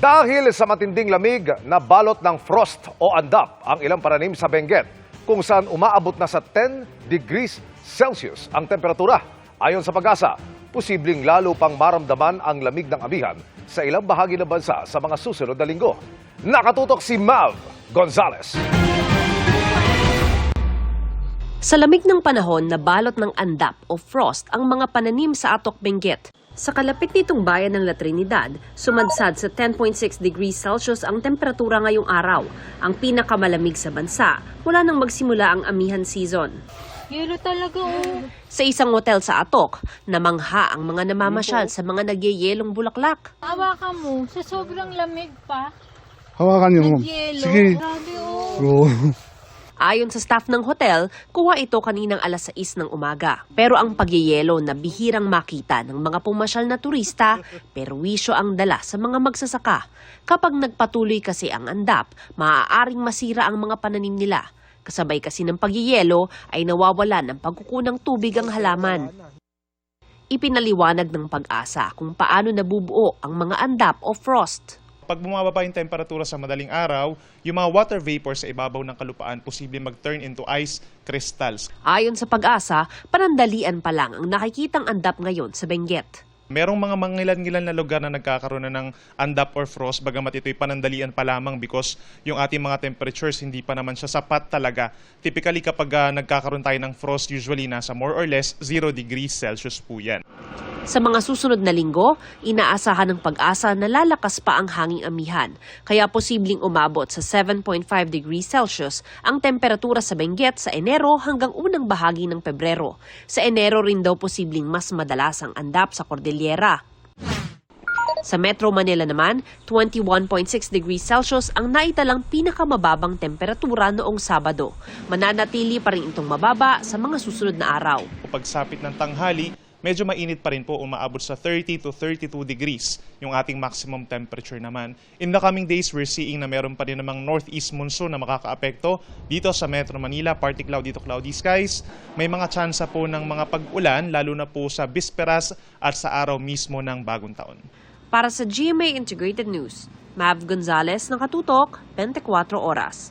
Dahil sa matinding lamig na balot ng frost o andap ang ilang pananim sa Benguet, kung saan umaabot na sa 10 degrees Celsius ang temperatura. Ayon sa Pag-asa, posibleng lalo pang maramdaman ang lamig ng amihan sa ilang bahagi ng bansa sa mga susunod na linggo. Nakatutok si Mav Gonzalez. Sa lamig ng panahon na balot ng andap o frost ang mga pananim sa Atok, Benguet. Sa kalapit nitong bayan ng La Trinidad, sumadsad sa 10.6 degrees Celsius ang temperatura ngayong araw, ang pinakamalamig sa bansa mula nang magsimula ang amihan season. Yelo talaga oh. Sa isang hotel sa Atok, namangha ang mga namamasyal sa mga nagyeyelong bulaklak. Hawakan mo, sa sobrang lamig pa. Hawakan niyo, ma'am. Yelo. Sige. Grabe oh. Bro. Ayon sa staff ng hotel, kuha ito kaninang alas 6 ng umaga. Pero ang pagyeyelo na bihirang makita ng mga pumasyal na turista, perwisyo ang dala sa mga magsasaka. Kapag nagpatuloy kasi ang andap, maaaring masira ang mga pananim nila. Kasabay kasi ng pagyeyelo ay nawawala ng pagkukunang tubig ang halaman. Ipinaliwanag ng Pag-asa kung paano nabubuo ang mga andap o frost. Pag bumababa yung temperatura sa madaling araw, yung mga water vapor sa ibabaw ng kalupaan posibleng mag-turn into ice crystals. Ayon sa Pag-asa, panandalian pa lang ang nakikitang andap ngayon sa Benguet. Merong mga mangilan-ngilan na lugar na nagkakaroon na ng andap or frost, bagamat ito'y panandalian pa lamang because yung ating mga temperatures hindi pa naman siya sapat talaga. Typically kapag nagkakaroon tayo ng frost, usually nasa more or less 0 degrees Celsius po yan. Sa mga susunod na linggo, inaasahan ng Pag-asa na lalakas pa ang hanging amihan, kaya posibleng umabot sa 7.5 degrees Celsius ang temperatura sa Benguet sa Enero hanggang unang bahagi ng Pebrero. Sa Enero rin daw posibleng mas madalas ang andap sa Cordillera. Sa Metro Manila naman, 21.6 degrees Celsius ang naitalang pinakamababang temperatura noong Sabado. Mananatili pa rin itong mababa sa mga susunod na araw. Pagsapit ng tanghali, medyo mainit pa rin po, umaabot sa 30 to 32 degrees yung ating maximum temperature naman. In the coming days, we're seeing na meron pa rin namang northeast monsoon na makakaapekto dito sa Metro Manila, partly cloudy to cloudy skies. May mga tsansa po ng mga pag-ulan, lalo na po sa bisperas at sa araw mismo ng bagong taon. Para sa GMA Integrated News, Mav Gonzalez, Nakatutok, 24 Oras.